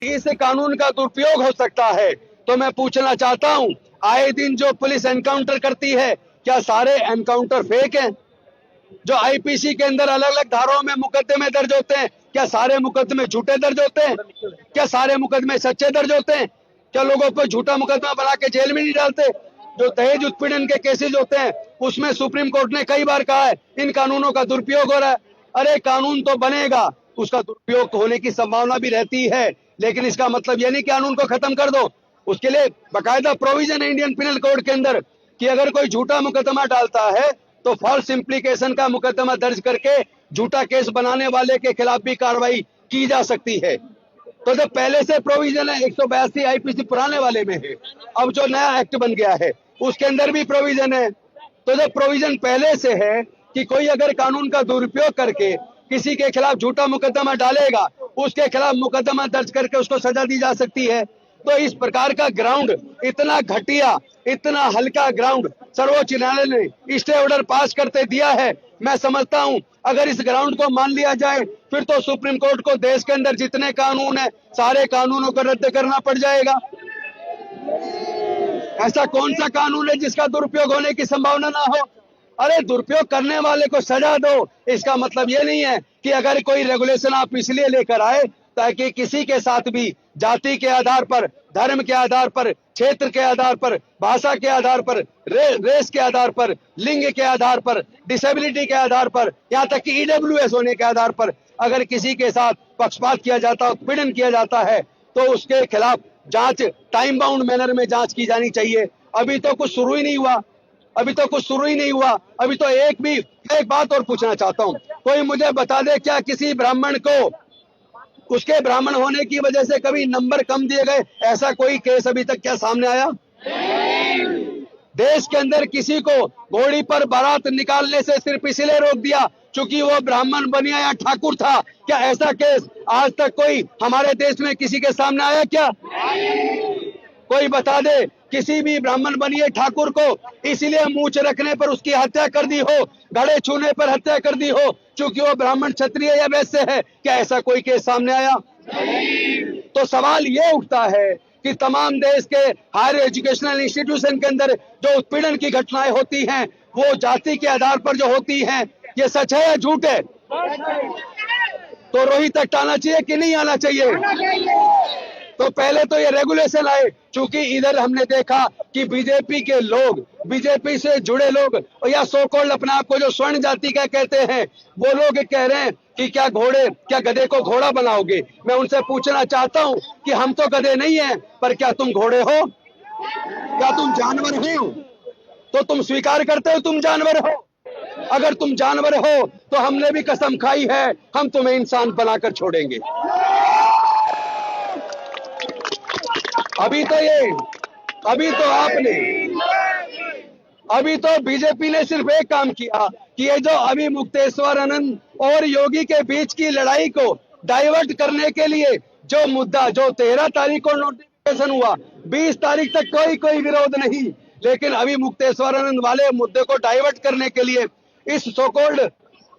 इससे कानून का दुरुपयोग हो सकता है। तो मैं पूछना चाहता हूं, आए दिन जो पुलिस एनकाउंटर करती है, क्या सारे एनकाउंटर फेक हैं? जो आईपीसी के अंदर अलग अलग धाराओं में मुकदमे दर्ज होते हैं, क्या सारे मुकदमे झूठे दर्ज होते हैं? क्या सारे मुकदमे सच्चे दर्ज होते हैं? क्या लोगों पर झूठा मुकदमा बना के जेल में नहीं डालते? जो दहेज उत्पीड़न के केसेज होते हैं, उसमें सुप्रीम कोर्ट ने कई बार कहा है इन कानूनों का दुरुपयोग हो रहा है। अरे कानून तो बनेगा, उसका दुरुपयोग होने की संभावना भी रहती है, लेकिन इसका मतलब यह नहीं कि कानून को खत्म कर दो। उसके लिए बाकायदा प्रोविजन है इंडियन पिनल कोड के अंदर कि अगर कोई झूठा मुकदमा डालता है तो फॉल्स इंप्लीकेशन का मुकदमा दर्ज करके झूठा केस बनाने वाले के खिलाफ भी कार्रवाई की जा सकती है। तो जो पहले से प्रोविजन है 182 आईपीसी पुराने वाले में है, अब जो नया एक्ट बन गया है उसके अंदर भी प्रोविजन है। तो जो प्रोविजन पहले से है कि कोई अगर कानून का दुरुपयोग करके किसी के खिलाफ झूठा मुकदमा डालेगा, उसके खिलाफ मुकदमा दर्ज करके उसको सजा दी जा सकती है। तो इस प्रकार का ग्राउंड, इतना घटिया, इतना हल्का ग्राउंड सर्वोच्च न्यायालय ने स्टे ऑर्डर पास करते दिया है। मैं समझता हूं अगर इस ग्राउंड को मान लिया जाए फिर तो सुप्रीम कोर्ट को देश के अंदर जितने कानून है सारे कानूनों को रद्द करना पड़ जाएगा। ऐसा कौन सा कानून है जिसका दुरुपयोग होने की संभावना ना हो? अरे दुरुपयोग करने वाले को सजा दो। इसका मतलब ये नहीं है कि अगर कोई रेगुलेशन आप इसलिए लेकर आए ताकि किसी के साथ भी जाति के आधार पर, धर्म के आधार पर, क्षेत्र के आधार पर, भाषा के आधार पर, रेस के आधार पर, लिंग के आधार पर, डिसेबिलिटी के आधार पर, यहाँ तक कि ईडब्ल्यूएस होने के आधार पर अगर किसी के साथ पक्षपात किया जाता है, उत्पीड़न किया जाता है, तो उसके खिलाफ जांच टाइम बाउंड मैनर में जांच की जानी चाहिए। अभी तो कुछ शुरू ही नहीं हुआ, अभी तो कुछ शुरू ही नहीं हुआ। अभी तो एक बात और पूछना चाहता हूँ, कोई मुझे बता दे क्या किसी ब्राह्मण को उसके ब्राह्मण होने की वजह से कभी नंबर कम दिए गए? ऐसा कोई केस अभी तक क्या सामने आया? देश के अंदर किसी को घोड़ी पर बारात निकालने से सिर्फ इसलिए रोक दिया क्योंकि वो ब्राह्मण बनिया या ठाकुर था। क्या ऐसा केस आज तक कोई हमारे देश में किसी के सामने आया क्या? कोई बता दे किसी भी ब्राह्मण बनिए ठाकुर को इसीलिए मूंछ रखने पर उसकी हत्या कर दी हो, घड़े छूने पर हत्या कर दी हो क्योंकि वो ब्राह्मण क्षत्रिय या वैश्य है? क्या ऐसा कोई केस सामने आया? तो सवाल ये उठता है कि तमाम देश के हायर एजुकेशनल इंस्टीट्यूशन के अंदर जो उत्पीड़न की घटनाएं होती हैं वो जाति के आधार पर जो होती हैं, ये सच है या झूठ है? तो रोहित तक आना चाहिए कि नहीं आना चाहिए? तो पहले तो ये रेगुलेशन आए, क्योंकि इधर हमने देखा कि बीजेपी के लोग, बीजेपी से जुड़े लोग या सो कॉल्ड अपने आप को जो स्वर्ण जाति का कहते हैं, वो लोग कह रहे हैं कि क्या गधे को घोड़ा बनाओगे? मैं उनसे पूछना चाहता हूं कि हम तो गधे नहीं हैं, पर क्या तुम घोड़े हो? क्या तुम जानवर हो? तो तुम स्वीकार करते हो तुम जानवर हो? अगर तुम जानवर हो तो हमने भी कसम खाई है, हम तुम्हें इंसान बनाकर छोड़ेंगे। अभी तो बीजेपी ने सिर्फ एक काम किया कि ये जो अभी मुक्तेश्वर आनंद और योगी के बीच की लड़ाई को डाइवर्ट करने के लिए जो मुद्दा, जो 13 तारीख को नोटिफिकेशन हुआ, 20 तारीख तक कोई विरोध नहीं, लेकिन अभी मुक्तेश्वर आनंद वाले मुद्दे को डाइवर्ट करने के लिए इस सो कॉल्ड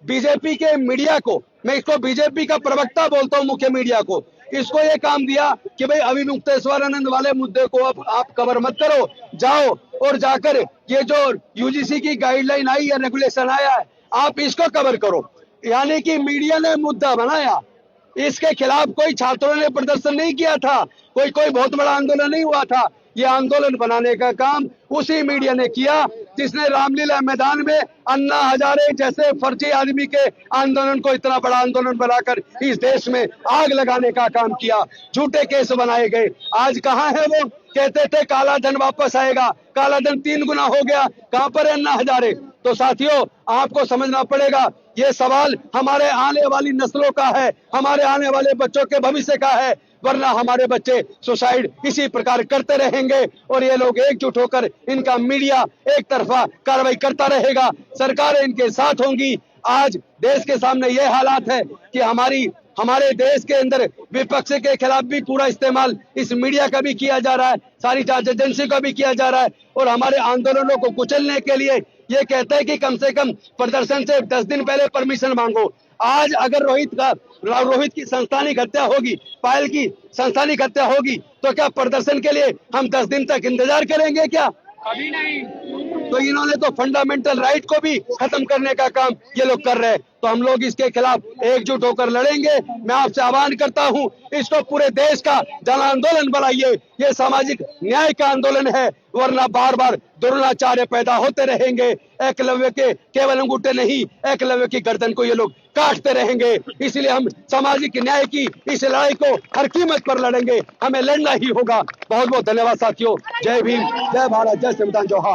बीजेपी के मीडिया को, मैं इसको बीजेपी का प्रवक्ता बोलता हूं, मुख्य मीडिया को, इसको ये काम दिया कि भाई अभी मुक्तेश्वर आनंद वाले मुद्दे को अब आप कवर मत करो, जाओ और जाकर ये जो यूजीसी की गाइडलाइन आई है, रेगुलेशन आया है, आप इसको कवर करो। यानी कि मीडिया ने मुद्दा बनाया, इसके खिलाफ कोई छात्रों ने प्रदर्शन नहीं किया था, कोई बहुत बड़ा आंदोलन नहीं हुआ था। ये आंदोलन बनाने का काम उसी मीडिया ने किया जिसने रामलीला मैदान में अन्ना हजारे जैसे फर्जी आदमी के आंदोलन को इतना बड़ा आंदोलन बनाकर इस देश में आग लगाने का काम किया। झूठे केस बनाए गए। आज कहां है वो? कहते थे काला धन वापस आएगा, काला धन 3 गुना हो गया। कहां पर है अन्ना हजारे? तो साथियों, आपको समझना पड़ेगा, ये सवाल हमारे आने वाली नस्लों का है, हमारे आने वाले बच्चों के भविष्य का है, वरना हमारे बच्चे सुसाइड इसी प्रकार करते रहेंगे और ये लोग एकजुट होकर, इनका मीडिया एक तरफा कार्रवाई करता रहेगा, सरकारें इनके साथ होंगी। आज देश के सामने ये हालात है कि हमारे देश के अंदर विपक्ष के खिलाफ भी पूरा इस्तेमाल इस मीडिया का भी किया जा रहा है, सारी जांच एजेंसी का भी किया जा रहा है, और हमारे आंदोलनों को कुचलने के लिए ये कहते हैं कि कम से कम प्रदर्शन से 10 दिन पहले परमिशन मांगो। आज अगर रोहित की संस्थानिक हत्या होगी, पायल की संस्थानिक हत्या होगी, तो क्या प्रदर्शन के लिए हम 10 दिन तक इंतजार करेंगे क्या? अभी नहीं। तो इन्होंने तो फंडामेंटल राइट को भी खत्म करने का काम ये लोग कर रहे हैं। तो हम लोग इसके खिलाफ एकजुट होकर लड़ेंगे। मैं आपसे आह्वान करता हूं, इसको पूरे देश का जन आंदोलन बनाइए। ये सामाजिक न्याय का आंदोलन है, वरना बार बार द्रोणाचार्य पैदा होते रहेंगे। एकलव्य के केवल अंगूठे नहीं, एकलव्य की गर्दन को ये लोग काटते रहेंगे। इसलिए हम सामाजिक न्याय की इस लड़ाई को हर कीमत पर लड़ेंगे। हमें लड़ना ही होगा। बहुत बहुत धन्यवाद साथियों। जय भीम, जय भारत, जय संविधान, जोहार।